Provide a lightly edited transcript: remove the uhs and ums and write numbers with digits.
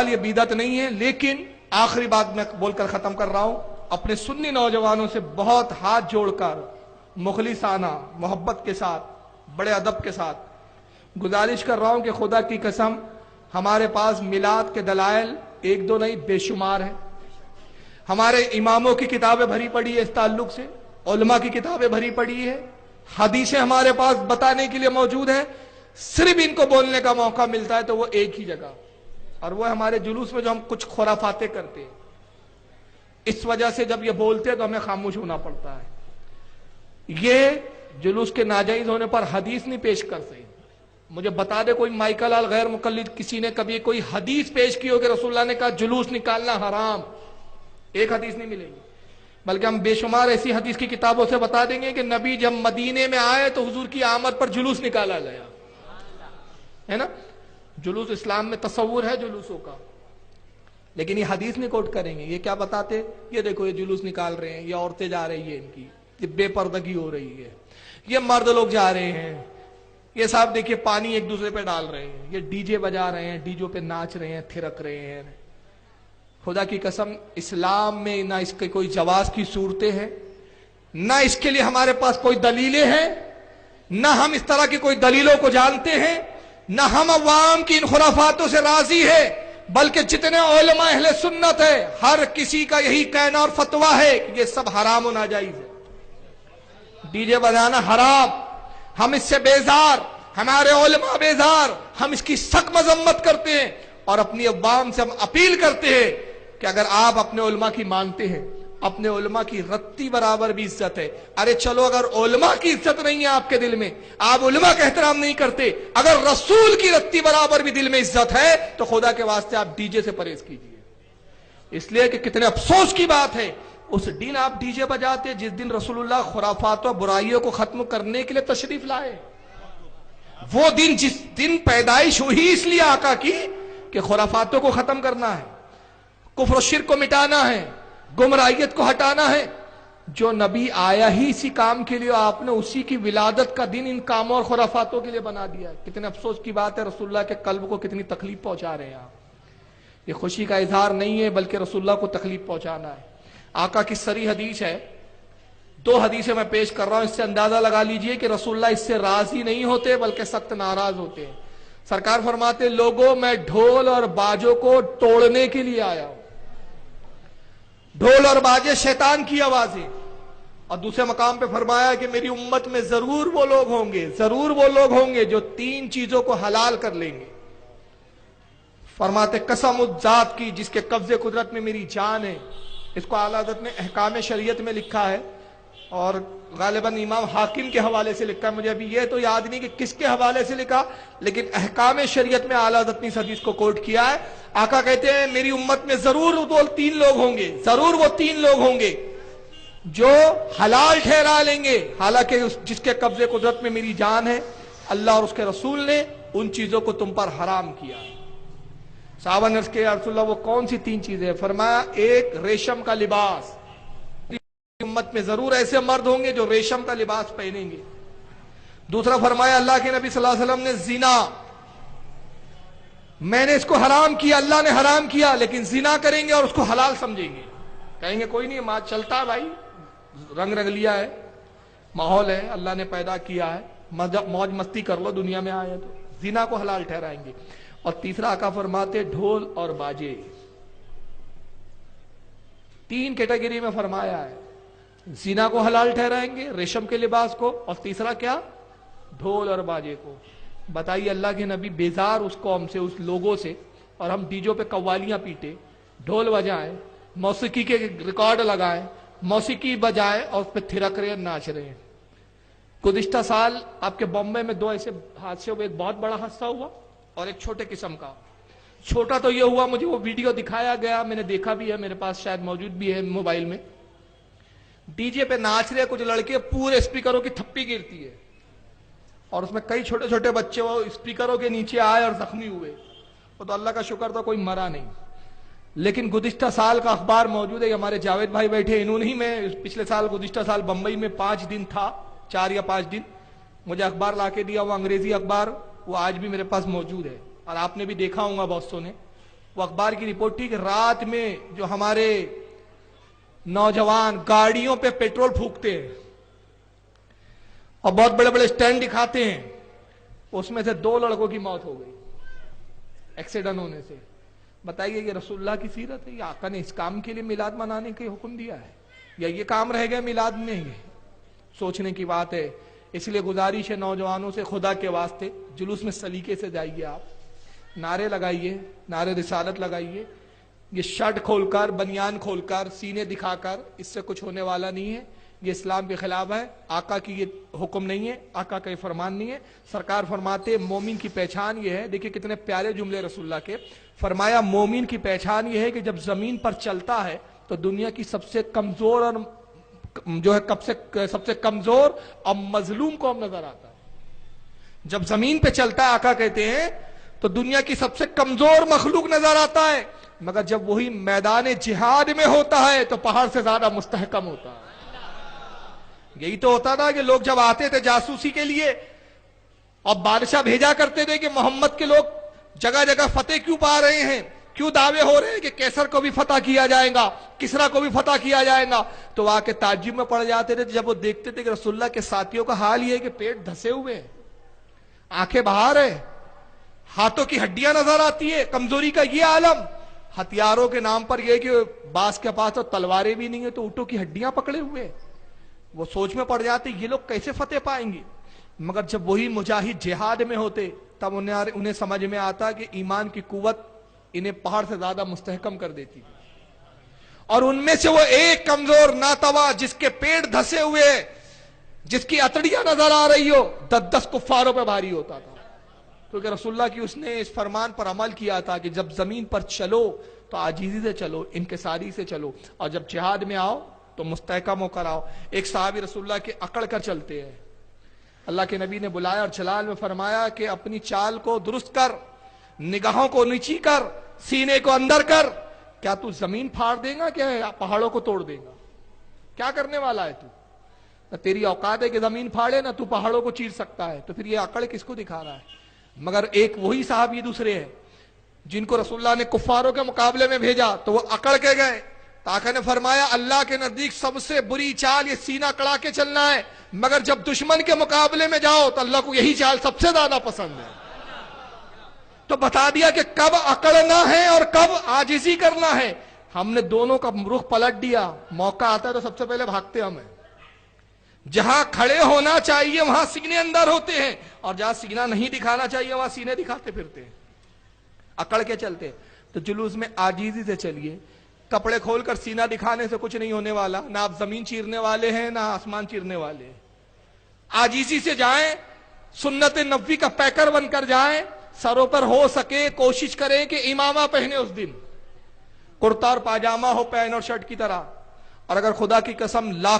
یہ بیدت نہیں ہے، لیکن آخری بات میں بول کر ختم کر رہا ہوں، اپنے سنی نوجوانوں سے بہت ہاتھ جوڑ کر مخلصانہ محبت کے ساتھ بڑے ادب کے ساتھ گزارش کر رہا ہوں کہ خدا کی قسم ہمارے پاس میلاد کے دلائل ایک دو نہیں بے شمار ہیں، ہمارے اماموں کی کتابیں بھری پڑی ہے اس تعلق سے، علماء کی کتابیں بھری پڑی ہے، حدیثیں ہمارے پاس بتانے کے لیے موجود ہیں، صرف ان کو بولنے کا موقع ملتا ہے تو وہ ایک ہی جگہ، اور وہ ہمارے جلوس میں جو ہم کچھ خرافاتیں کرتے ہیں، اس وجہ سے جب یہ بولتے ہیں تو ہمیں خاموش ہونا پڑتا ہے۔ یہ جلوس کے ناجائز ہونے پر حدیث نہیں پیش کر سکتے، مجھے بتا دے کوئی مائیکل لال غیر مقلد کسی نے کبھی کوئی حدیث پیش کی ہو کہ رسول اللہ نے کہا جلوس نکالنا حرام، ایک حدیث نہیں ملے گی، بلکہ ہم بے شمار ایسی حدیث کی کتابوں سے بتا دیں گے کہ نبی جب مدینے میں آئے تو حضور کی آمد پر جلوس نکالا گیا ہے نا۔ جلوس اسلام میں تصور ہے جلوسوں کا، لیکن یہ حدیث نہیں کوٹ کریں گے، یہ کیا بتاتے، یہ دیکھو یہ جلوس نکال رہے ہیں، یہ عورتیں جا رہی ہیں، ان کی یہ بے پردگی ہو رہی ہے، یہ مرد لوگ جا رہے ہیں، یہ صاحب دیکھیے پانی ایک دوسرے پہ ڈال رہے ہیں، یہ ڈی جے بجا رہے ہیں، ڈی جے پہ ناچ رہے ہیں، تھرک رہے ہیں۔ خدا کی قسم اسلام میں نہ اس کے کوئی جواز کی صورتیں ہیں، نہ اس کے لیے ہمارے پاس کوئی دلیلیں ہیں، نہ ہم اس طرح کی کوئی دلیلوں کو جانتے ہیں، نہ ہم عوام کی ان خرافاتوں سے راضی ہے، بلکہ جتنے علماء اہل سنت ہے ہر کسی کا یہی کہنا اور فتویٰ ہے کہ یہ سب حرام و ناجائز ہے، ڈی جے بجانا حرام، ہم اس سے بیزار، ہمارے علماء بیزار، ہم اس کی سخت مذمت کرتے ہیں، اور اپنی عوام سے ہم اپیل کرتے ہیں کہ اگر آپ اپنے علماء کی مانتے ہیں، اپنے علماء کی رتی برابر بھی عزت ہے، ارے چلو اگر علماء کی عزت نہیں ہے آپ کے دل میں، آپ علماء کا احترام نہیں کرتے، اگر رسول کی رتی برابر بھی دل میں عزت ہے تو خدا کے واسطے آپ ڈی جے سے پرہیز کیجئے، اس لیے کہ کتنے افسوس کی بات ہے اس دن آپ ڈی جے بجاتے جس دن رسول اللہ خرافات و برائیوں کو ختم کرنے کے لیے تشریف لائے، وہ دن جس دن پیدائش ہوئی اس لیے آقا کی کہ خرافاتوں کو ختم کرنا ہے، کفر و شرک کو مٹانا ہے، گمراہیت کو ہٹانا ہے، جو نبی آیا ہی اسی کام کے لیے، آپ نے اسی کی ولادت کا دن ان کاموں اور خرافاتوں کے لیے بنا دیا ہے۔ کتنے افسوس کی بات ہے، رسول اللہ کے قلب کو کتنی تکلیف پہنچا رہے ہیں آپ، یہ خوشی کا اظہار نہیں ہے بلکہ رسول اللہ کو تکلیف پہنچانا ہے۔ آقا کی صریح حدیث ہے، دو حدیثیں میں پیش کر رہا ہوں، اس سے اندازہ لگا لیجئے کہ رسول اللہ اس سے راضی نہیں ہوتے بلکہ سخت ناراض ہوتے ہیں۔ سرکار فرماتے لوگوں میں ڈھول اور باجوں کو توڑنے کے لیے آیا ہوں، ڈھول اور باجے شیطان کی آوازیں، اور دوسرے مقام پہ فرمایا کہ میری امت میں ضرور وہ لوگ ہوں گے جو تین چیزوں کو حلال کر لیں گے، فرماتے قسم اس ذات کی جس کے قبضے قدرت میں میری جان ہے، اس کو اعلیٰ حضرت نے احکام شریعت میں لکھا ہے اور غالباً امام حاکم کے حوالے سے لکھا ہے، مجھے ابھی یہ تو یاد نہیں کہ کس کے حوالے سے لکھا، لیکن احکام شریعت میں اعلیٰ حضرت نے اس حدیث کو کوٹ کیا ہے۔ آقا کہتے ہیں میری امت میں ضرور وہ تین لوگ ہوں گے جو حلال ٹھہرا لیں گے، حالانکہ جس کے قبضے قدرت میں میری جان ہے، اللہ اور اس کے رسول نے ان چیزوں کو تم پر حرام کیا۔ صحابہ نے عرض کیا یا رسول اللہ وہ کون سی تین چیزیں؟ فرمایا ایک ریشم کا لباس، امت میں ضرور ایسے مرد ہوں گے جو ریشم کا لباس پہنیں گے۔ دوسرا فرمایا اللہ کے نبی صلی اللہ علیہ وسلم نے زنا، میں نے اس کو حرام کیا، اللہ نے حرام کیا، لیکن زنا کریں گے اور اس کو حلال سمجھیں گے، کہیں گے کوئی نہیں ماں چلتا ہے بھائی، رنگ لیا ہے، ماحول ہے، اللہ نے پیدا کیا ہے، موج مستی کر لو، دنیا میں آئے تو زنا کو حلال ٹھہرائیں گے۔ اور تیسرا آقا فرماتے ڈھول اور باجے، تین کیٹیگری میں فرمایا ہے، زنا کو حلال ٹھہرائیں گے، ریشم کے لباس کو، اور تیسرا کیا؟ ڈھول اور باجے کو۔ بتائیے اللہ کے نبی بیزار اس قوم سے، اس لوگوں سے، اور ہم ڈیجوں پہ قوالیاں پیٹے، ڈھول بجائیں، موسیقی کے ریکارڈ لگائیں، موسیقی بجائے اور اس پہ تھرک رہے ہیں، ناچ رہے ہیں۔ گزشتہ سال آپ کے بامبے میں دو ایسے حادثے ہوئے، ایک بہت بڑا حادثہ ہوا اور ایک چھوٹے قسم کا۔ چھوٹا تو یہ ہوا، مجھے وہ ویڈیو دکھایا گیا، میں نے دیکھا بھی ہے، میرے پاس شاید موجود بھی ہے موبائل میں، ڈی جے پہ ناچ رہے کچھ لڑکے، پورے اسپیکروں کی تھپی گرتی ہے اور اس میں کئی چھوٹے چھوٹے بچے وہ اسپیکروں کے نیچے آئے اور زخمی ہوئے، وہ تو اللہ کا شکر تھا کوئی مرا نہیں۔ لیکن گزشتہ سال کا اخبار موجود ہے، ہمارے جاوید بھائی بیٹھے، انہوں نے میں پچھلے سال گزشتہ سال بمبئی میں 5 دن تھا، 4 یا 5 دن، مجھے اخبار لا کے دیا، وہ انگریزی اخبار، وہ آج بھی میرے پاس موجود ہے اور آپ نے بھی دیکھا ہوگا بہت سو نے۔ وہ اخبار کی رپورٹ تھی کہ رات میں جو ہمارے نوجوان گاڑیوں پہ پیٹرول پھونکتے ہیں اور بہت بڑے بڑے اسٹینڈ دکھاتے ہیں، اس میں سے 2 لڑکوں کی موت ہو گئی ایکسیڈنٹ ہونے سے۔ بتائیے یہ رسول اللہ کی سیرت ہے؟ یا آقا نے اس کام کے لیے میلاد منانے کے حکم دیا ہے؟ یا یہ کام رہ گیا میلاد میں؟ یہ سوچنے کی بات ہے۔ اس لیے گزارش ہے نوجوانوں سے، خدا کے واسطے جلوس میں سلیقے سے جائیے، آپ نعرے لگائیے، نعرے رسالت لگائیے۔ یہ شرٹ کھول کر، بنیان کھول کر، سینے دکھا کر اس سے کچھ ہونے والا نہیں ہے، یہ اسلام کے خلاف ہے، آقا کی یہ حکم نہیں ہے، آقا کا یہ فرمان نہیں ہے۔ سرکار فرماتے مومن کی پہچان یہ ہے، دیکھیں کتنے پیارے جملے رسول اللہ کے، فرمایا مومن کی پہچان یہ ہے کہ جب زمین پر چلتا ہے تو دنیا کی سب سے کمزور اور جو ہے سب سے کمزور اور مظلوم قوم نظر آتا ہے۔ جب زمین پہ چلتا ہے آقا کہتے ہیں تو دنیا کی سب سے کمزور مخلوق نظر آتا ہے، مگر جب وہی میدان جہاد میں ہوتا ہے تو پہاڑ سے زیادہ مستحکم ہوتا ہے۔ یہی تو ہوتا تھا کہ لوگ جب آتے تھے جاسوسی کے لیے اور بادشاہ بھیجا کرتے تھے کہ محمد کے لوگ جگہ جگہ فتح کیوں پا رہے ہیں، کیوں دعوے ہو رہے ہیں کہ کیسر کو بھی فتح کیا جائے گا، کسرا کو بھی فتح کیا جائے گا، تو وہ آ کے تعجب میں پڑ جاتے تھے جب وہ دیکھتے تھے کہ رسول اللہ کے ساتھیوں کا حال یہ ہے کہ پیٹ دھسے ہوئے ہیں، آنکھیں باہر ہے، ہاتھوں کی ہڈیاں نظر آتی ہے، کمزوری کا یہ عالم، ہتھیاروں کے نام پر یہ کہ باس کے پاس تو تلواریں بھی نہیں ہیں تو اونٹوں کی ہڈیاں پکڑے ہوئے۔ وہ سوچ میں پڑ جاتے یہ لوگ کیسے فتح پائیں گے، مگر جب وہی مجاہد جہاد میں ہوتے تب انہیں سمجھ میں آتا کہ ایمان کی قوت انہیں پہاڑ سے زیادہ مستحکم کر دیتی، اور ان میں سے وہ ایک کمزور ناتوا جس کے پیٹ دھسے ہوئے، جس کی اتڑیاں نظر آ رہی ہو، 10 کفاروں پہ بھاری ہوتا تھا، کیونکہ رسول اللہ کی اس نے اس فرمان پر عمل کیا تھا کہ جب زمین پر چلو تو عاجزی سے چلو، انکساری سے چلو، اور جب جہاد میں آؤ تو مستحکم ہو کر آؤ۔ ایک صحابی رسول اللہ کے اکڑ کر چلتے ہیں، اللہ کے نبی نے بلایا اور جلال میں فرمایا کہ اپنی چال کو درست کر، نگاہوں کو نیچی کر، سینے کو اندر کر، کیا تو زمین پھاڑ دے گا، کیا پہاڑوں کو توڑ دے گا؟ کیا کرنے والا ہے تو؟ نہ تیری اوقات ہے کہ زمین پھاڑے، نہ تو پہاڑوں کو چیر سکتا ہے، تو پھر یہ اکڑ کس کو دکھا رہا ہے؟ مگر ایک وہی صحابی دوسرے ہیں جن کو رسول اللہ نے کفاروں کے مقابلے میں بھیجا تو وہ اکڑ کے گئے، آقا نے فرمایا اللہ کے نزدیک سب سے بری چال یہ سینہ کڑا کے چلنا ہے، مگر جب دشمن کے مقابلے میں جاؤ تو اللہ کو یہی چال سب سے زیادہ پسند ہے۔ تو بتا دیا کہ کب اکڑنا ہے اور کب عاجزی کرنا ہے۔ ہم نے دونوں کا رخ پلٹ دیا، موقع آتا ہے تو سب سے پہلے بھاگتے ہم ہیں، جہاں کھڑے ہونا چاہیے وہاں سینے اندر ہوتے ہیں، اور جہاں سینہ نہیں دکھانا چاہیے وہاں سینے دکھاتے پھرتے ہیں، اکڑ کے چلتے۔ تو جلوس میں عاجزی سے چلیے، کپڑے کھول کر سینہ دکھانے سے کچھ نہیں ہونے والا، نہ آپ زمین چیرنے والے ہیں نہ آسمان چیرنے والے ہیں۔ عاجزی سے جائیں، سنت نبوی کا پیکر بن کر جائیں، سروں پر ہو سکے کوشش کریں کہ امامہ پہنے، اس دن کرتا اور پاجامہ ہو پین اور شرٹ کی طرح، اور اگر خدا کی قسم لاکھ